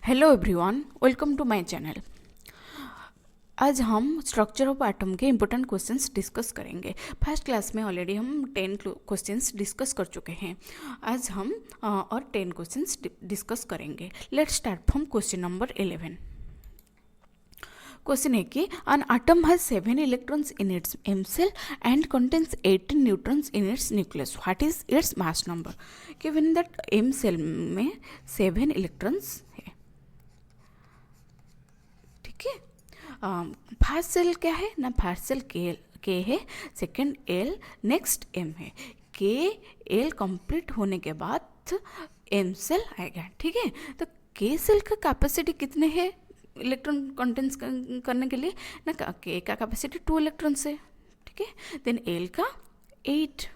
Hello everyone, welcome to my channel. आज हम structure of atom के इम्पोर्टेंट क्वेश्चंस डिस्कस करेंगे। फर्स्ट क्लास में ऑलरेडी हम 10 क्वेश्चंस डिस्कस कर चुके हैं। आज हम और 10 क्वेश्चंस डिस्कस करेंगे। Let's start from question number 11। Question है कि an atom has 7 electrons in its M cell and contains 18 neutrons in its nucleus. What is its mass number? Given that M cell में 7 electrons है, ठीक है। First cell क्या है ना, first cell के है, सेकंड एल, नेक्स्ट एम है। के एल कंप्लीट होने के बाद एम सेल आएगा, ठीक है। तो के सेल का कैपेसिटी कितने है इलेक्ट्रॉन कंटेंस करने के लिए ना, के का कैपेसिटी 2 इलेक्ट्रॉन है, ठीक है। देन एल का 8,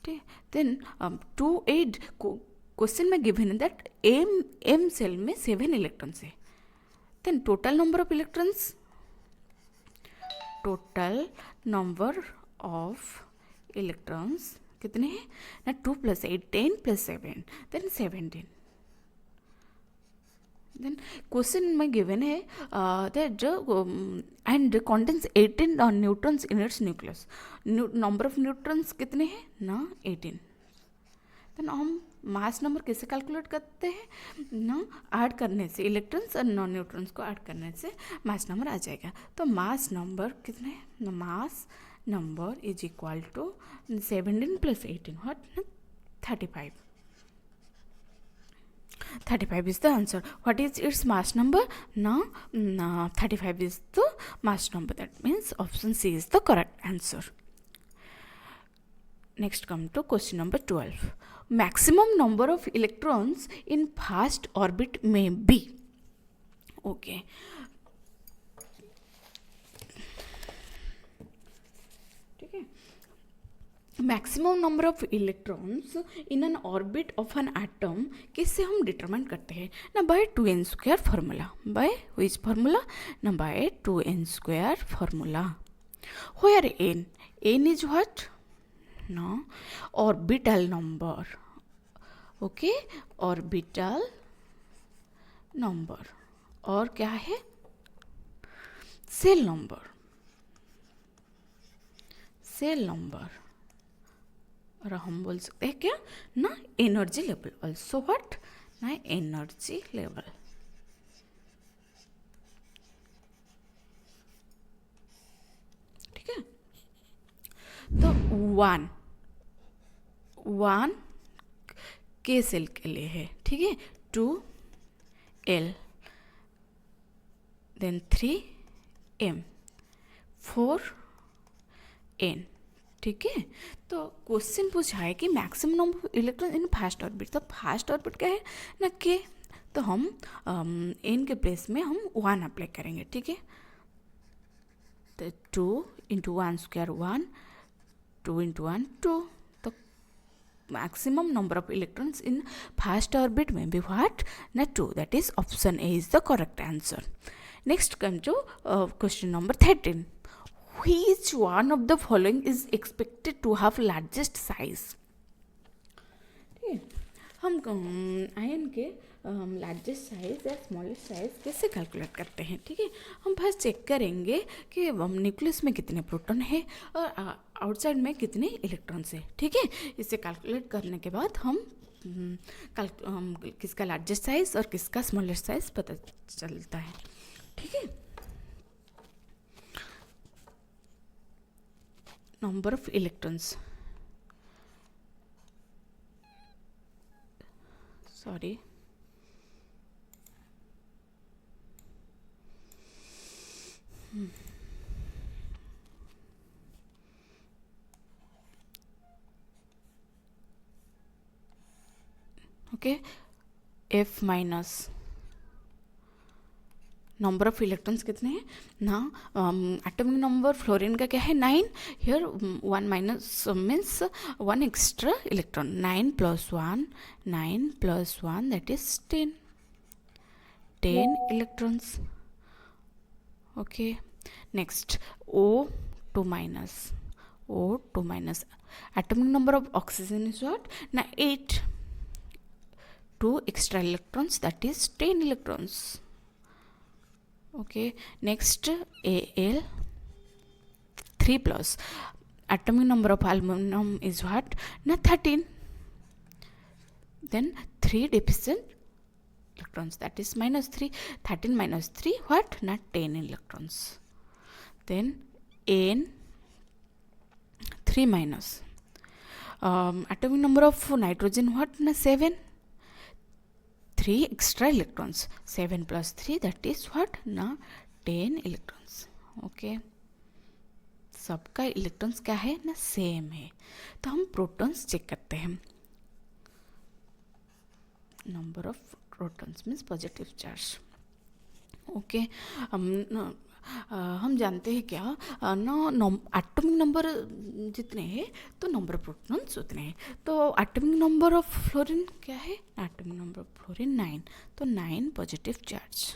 ठीक। देन 2 8 क्वेश्चन में गिवन है दैट एम सेल में 7 इलेक्ट्रॉन्स है। Then total number of electrons, total number of electrons कितने हैं ना, 2 + 8 10 + 7 then 17. Then question में given है that and contains 18 neutrons in its nucleus. Number of neutrons कितने हैं ना, 18. देन हम मास नंबर कैसे कैलकुलेट करते हैं ना, ऐड करने से, इलेक्ट्रॉन्स और नॉन न्यूट्रॉन्स को ऐड करने से मास नंबर आ जाएगा। तो मास नंबर कितने ना, mass number is equal to 17 + 18 what, 35. 35 is the answer. What is its mass number? Now 35 is the mass number. That means option C is the correct answer. Next come to question number 12. Maximum number of electrons in first orbit may be. Okay. ठीक है। Maximum number of electrons in an orbit of an atom किससे हम determine करते हैं ना, by 2n² formula. By which formula ना, by 2n² formula. Where n is what ना, orbital number, okay, orbital number. और क्या है, सेल नंबर, सेल नंबर। और हम बोल सकते हैं क्या ना, एनर्जी लेवल, ऑल्सो व्हाट ना, एनर्जी लेवल, ठीक है। तो वन के सेल के लिए है, ठीक है, 2l, देन 3m, 4n, ठीक है। तो क्वेश्चन पूछा है कि maximum number of electron in first orbit. तो फर्स्ट ऑर्बिट क्या है ना, के। तो हम n के प्लेस में हम 1 अप्लाई करेंगे, ठीक है। तो 2 × 1² 1, 2 × 1 2. तो maximum number of electrons in first orbit may be what na, 2. That is option A is the correct answer. Next come to question number 13. Which one of the following is expected to have largest size? ठीक है, हम ion के largest size या smallest size कैसे calculate करते हैं, ठीक है। हम फर्स्ट चेक करेंगे कि न्यूक्लियस में कितने प्रोटॉन है और आउटसाइड में कितने इलेक्ट्रॉन्स है, ठीक है। इसे कैलकुलेट करने के बाद हम किसका लार्जेस्ट साइज और किसका स्मॉलेस्ट साइज पता चलता है, ठीक है। Number of electrons, sorry, okay, F minus number of electrons कितने हैं ना, एटॉमिक नंबर फ्लोरीन का क्या है 9, here 1 minus means 1 extra electron, 9 + 1, 9 + 1 that is 10 electrons, okay. Next O2 minus, atomic number of oxygen is what ना 8, 2 extra electrons, that is 10 electrons. Okay, next Al 3 plus. Atomic number of aluminum is what? Na 13. Then 3 deficient electrons, that is minus 3. 13 minus 3, what? Na 10 electrons. Then N 3 minus. Atomic number of nitrogen, what? Na 7. 3 extra electrons. 7 plus 3, that is what? Na 10 electrons. Okay, सबका electrons क्या है ना? Same है. तो हम protons check करते हैं. Number of protons means positive charge. Okay, हम जानते हैं क्या ना, एटॉमिक नंबर जितने हैं तो नंबर ऑफ प्रोटॉन्स उतने हैं. तो एटॉमिक नंबर ऑफ फ्लोरीन क्या है? Atomic number of fluorine 9. तो 9 positive charge.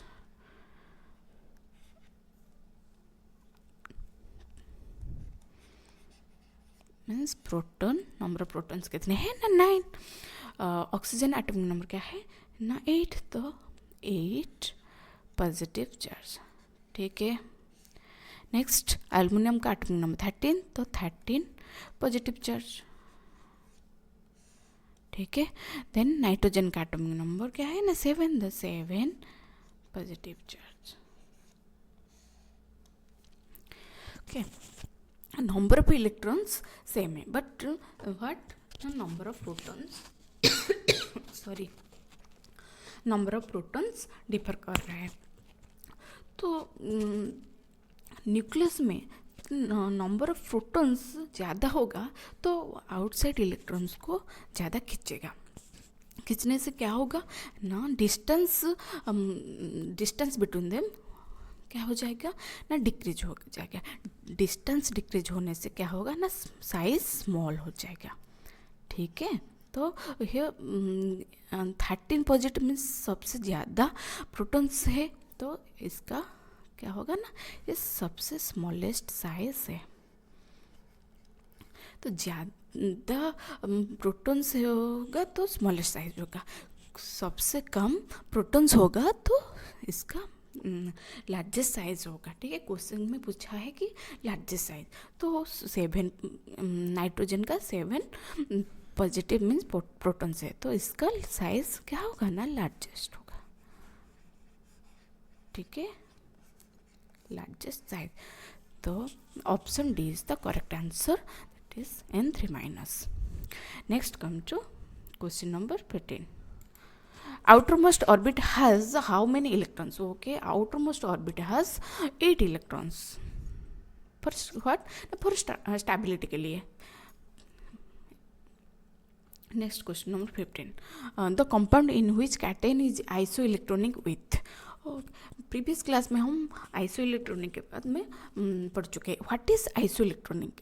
Means proton, number of protons कितने हैं ना? 9. ऑक्सीजन एटॉमिक नंबर क्या है ना? 8. तो 8 पॉजिटिव चार्ज. ठीक है. नेक्स्ट एल्युमिनियम का एटॉमिक नंबर 13. तो 13 पॉजिटिव चार्ज. ठीक है. देन नाइट्रोजन का एटॉमिक नंबर क्या है ना? 7. तो 7 positive charge. Okay, number of electrons same है, but what number of protons sorry, number of protons differ कर रहा है. तो न्यूक्लियस में नंबर ऑफ प्रोटॉन्स ज़्यादा होगा तो आउटसाइड इलेक्ट्रॉन्स को ज़्यादा खींचेगा. खींचने से क्या होगा ना? डिस्टेंस बिटवीन देम क्या हो जाएगा ना? डिक्रीज हो जाएगा. डिस्टेंस डिक्रीज होने से क्या होगा ना? साइज स्मॉल हो जाएगा. ठीक है. तो ये 13 पॉजिटिव मीन्स सबसे ज़्यादा प्रोटॉन्स है. तो इसका क्या होगा ना? ये सबसे स्मॉलेस्ट साइज है. तो ज़्यादा प्रोटॉन्स होगा तो स्मॉलेस्ट साइज होगा. सबसे कम प्रोटॉन्स होगा तो इसका लार्जेस्ट साइज होगा. ठीक है. क्वेश्चन में पूछा है कि लार्जेस्ट साइज. तो 7 नाइट्रोजन का 7 पॉजिटिव मीन्स प्रोटॉन्स है. तो इसका साइज क्या होगा ना? लार्जेस्ट होगा. ठीक है, लार्जेस्ट साइज. तो option D is the correct answer. That is N3 minus. Next come to question number 15. Outermost orbit has how many electrons? Okay, outermost orbit has 8 electrons. For what? For stability के लिए. Next question number 15. The compound in which cation is isoelectronic with. Previous class में हम isoelectronic के बाद में पढ़ चुके हैं. What is isoelectronic?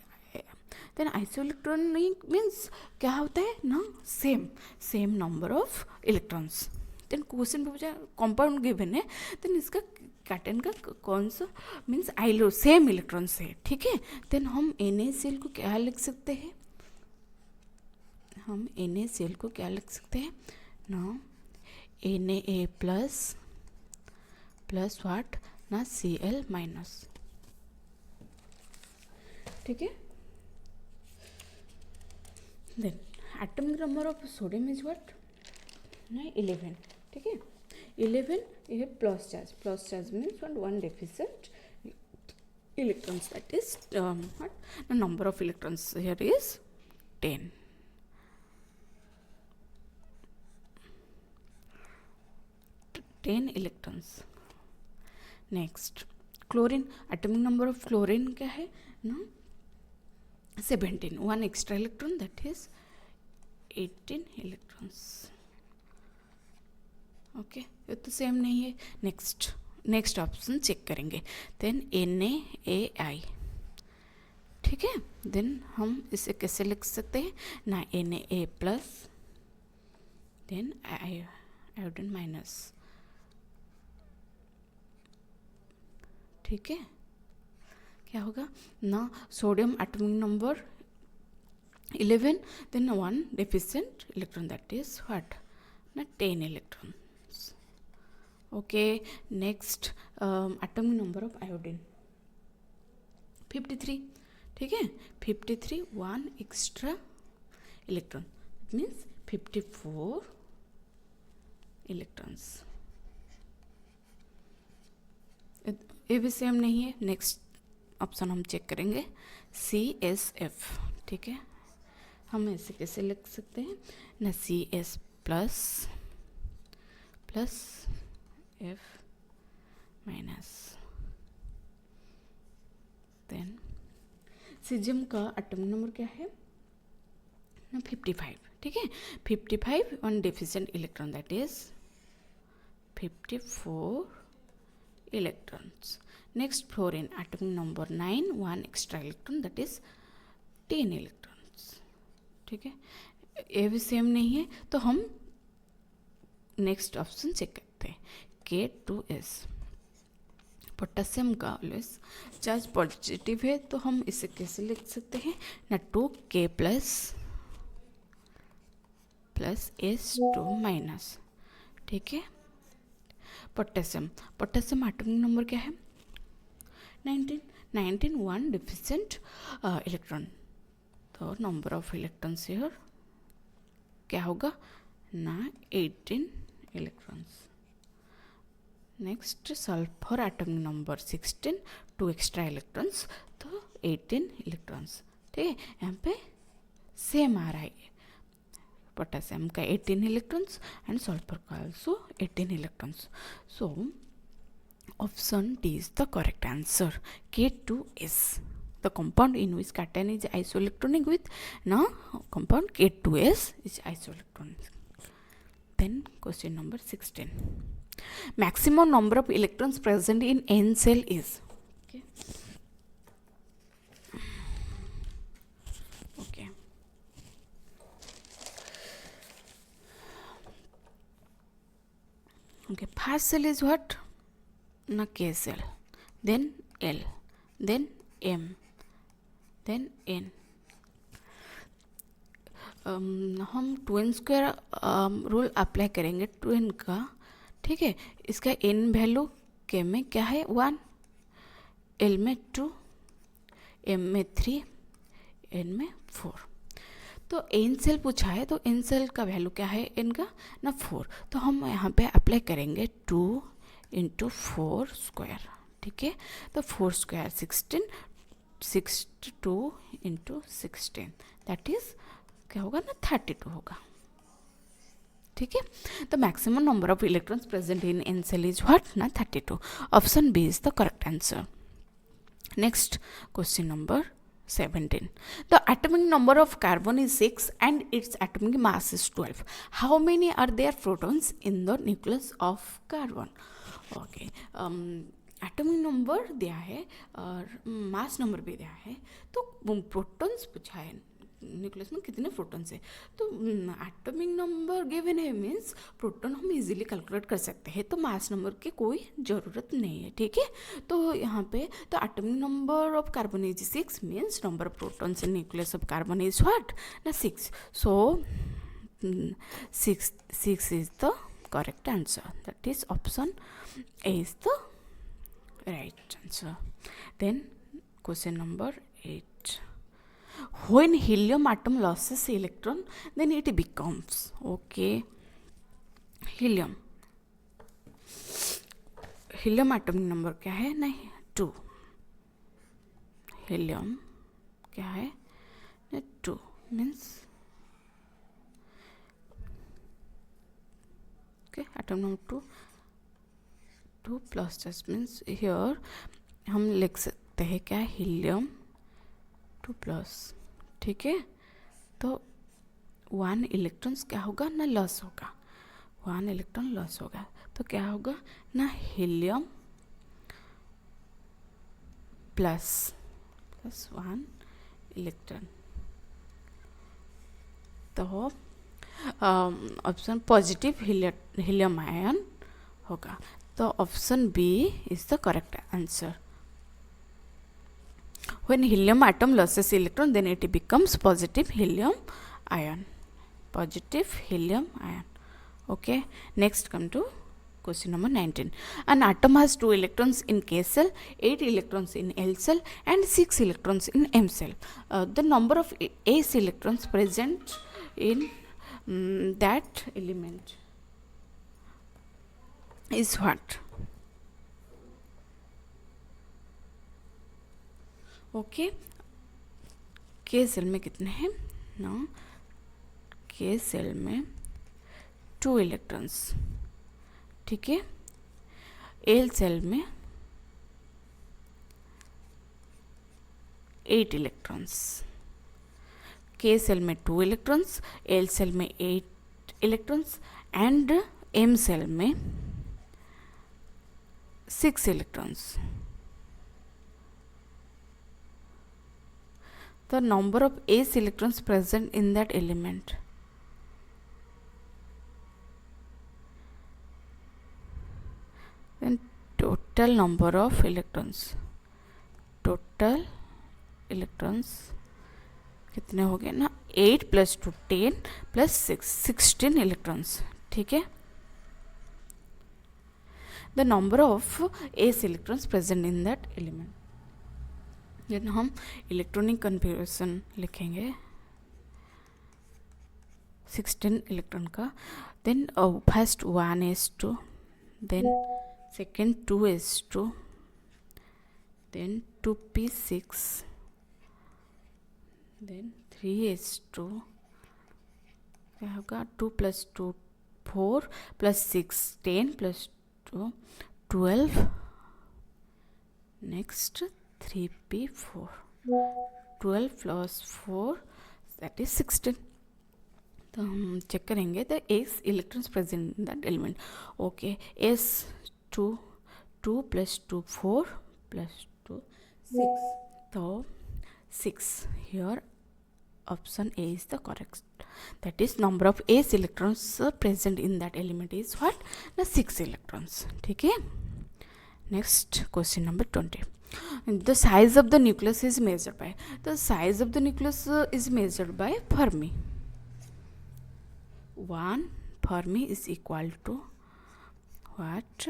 Then isoelectronic means क्या होता है ना? Same number of electrons. Then question पूछा कंपाउंड गिवन है, देन इसका कैटन का कौन सा मीन्स आइलो सेम इलेक्ट्रॉन्स है. ठीक है. देन हम NaCl को क्या लिख सकते हैं? हम NaCl को क्या लिख सकते हैं ना? Na प्लस व्हाट ना? Cl minus. ठीक है. Then atomic number of sodium is what ना? 11. ठीक है. 11 ये plus charge means 1 deficient electrons, that is what the number of electrons here is 10. electrons. Next chlorine, atomic number of chlorine क्या है ना? 17. 1 extra electron, that is 18 electrons. Okay, ये तो same नहीं है. नेक्स्ट ऑप्शन चेक करेंगे. Then NaAI. ठीक है. देन हम इसे कैसे लिख सकते हैं ना? Na plus then iodine minus. ठीक है. क्या होगा ना? Sodium atomic number 11, then 1 deficient electron, that is what ना 10 electrons. Okay, next atomic number of iodine 53. ठीक है, 53, 1 extra electron, it means 54 electrons. ये भी सेम नहीं है. नेक्स्ट ऑप्शन हम चेक करेंगे, CSF. ठीक है, हम ऐसे कैसे लिख सकते हैं ना, CS plus F minus. Then caesium का एटॉमिक नंबर क्या है ना, 55. ठीक है, 55 one deficient electron, that is 54 electrons. Next fluorine atomic number 9, 1 extra electron, that is 10 electrons. ठीक है, ये भी सेम नहीं है, तो हम नेक्स्ट ऑप्शन चेक करते हैं, K2S. पोटेशियम का ऑलवेज चार्ज पॉजिटिव है, तो हम इसे कैसे लिख सकते हैं ना, 2K प्लस S2 माइनस. ठीक है, पोटेशियम एटॉमिक नंबर क्या है, 19, 1 डिफिशिएंट इलेक्ट्रॉन. तो नंबर ऑफ इलेक्ट्रॉन्स हियर क्या होगा ना, 18 electrons. Next sulphur atomic number 16, 2 extra electrons, तो 18 इलेक्ट्रॉन्स. ठीक है, यहाँ पे सेम आ रहा है, पोटेशियम का 18 इलेक्ट्रॉन्स एंड सल्फर का also 18 electrons. So option D is the correct answer, K2S. The compound in which cation is isoelectronic with now compound K2S is isoelectronic. Then question number 16. Maximum number of electrons present in N cell is. Okay. Okay. Okay. First cell is what? Na K cell. Then L. Then M. Then N. हम 2n² rule apply करेंगे 2n का. ठीक है, इसका n value k में क्या है 1, l में 2, m में 3, n में 4. तो n सेल पूछा है, तो n सेल का वैल्यू क्या है n का ना 4. तो हम यहाँ पे अप्लाई करेंगे 2 × 4². ठीक है, तो 4² 16, 62 × 16, दैट इज क्या होगा ना 32 होगा. ठीक है, तो maximum number of electrons present in an cell is what ना 32. Option B is the correct answer. Next question number 17. The atomic number of carbon is 6 and its atomic mass is 12. How many are there protons in the nucleus of carbon? Okay. Atomic number दिया है और mass number भी दिया है, तो protons पूछा है nucleus में कितने प्रोटॉन्स है. तो एटॉमिक नंबर गिवन है मीन्स प्रोटॉन हम इजीली कैलकुलेट कर सकते हैं, तो मास नंबर की कोई ज़रूरत नहीं है. ठीक है, तो यहाँ पे तो atomic number of carbon is 6 means number of protons in nucleus of carbon is what ना 6. सो 6 is the correct answer, that is option A is the right answer. Then question number 8. When helium atom loses electron, then it becomes, okay, helium atomic number क्या है नहीं 2. helium क्या है 2 means okay, atom number 2 plus just means here हम लिख सकते हैं क्या हीलियम 2 प्लस. ठीक है, तो 1 इलेक्ट्रॉन्स क्या होगा ना लॉस होगा, 1 इलेक्ट्रॉन लॉस होगा, तो क्या होगा ना हीलियम प्लस 1 इलेक्ट्रॉन. तो ऑप्शन पॉजिटिव हीलियम आयन होगा. तो option B is the correct answer. When helium atom loses electron, then it becomes positive helium ion. Positive helium ion. Okay, next come to question number 19. An atom has 2 electrons in K cell, 8 electrons in L cell, and 6 electrons in M cell. The number of S electrons present in that element is what? Okay, K cell में कितने हैं ना? K cell में 2 electrons, ठीक है. L cell में 8 electrons. K cell में 2 electrons, L cell में 8 इलेक्ट्रॉन्स एंड M सेल में 6 electrons. The number of S electrons present in that element. Then total number of electrons. Total electrons कितने हो गए ना? 8 + 2 10 + 6 16 electrons. ठीक है. The number of S electrons present in that element. then हम electronic configuration लिखेंगे 16 electron का. then first 1s2, then second 2s2, then 2p6, then 3s2. क्या होगा? 2 + 2 4 + 6 10 + 2 12. next 3p4, 12 + 4 that is 16. तो हम चेक करेंगे the x electrons present in that element. Okay, S 2 2 + 2 4 + 2 6. तो 6 here option A is the correct. That is number of S electrons present in that element is what? The 6 electrons. ठीक है. Next question number 20. The size of the nucleus is measured by. The size of the nucleus is measured by Fermi. 1 Fermi is equal to what?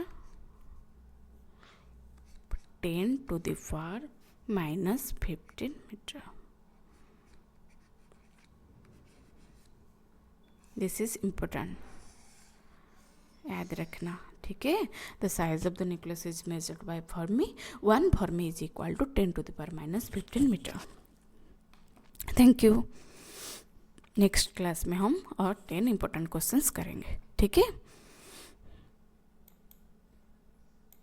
10 to the power -15 meter. This is important. याद रखना. ठीक है. The size of the nucleus is measured by Fermi. 1 Fermi is equal to 10 to the power -15 meter. Thank you. Next class में हम और 10 important questions करेंगे. ठीक है.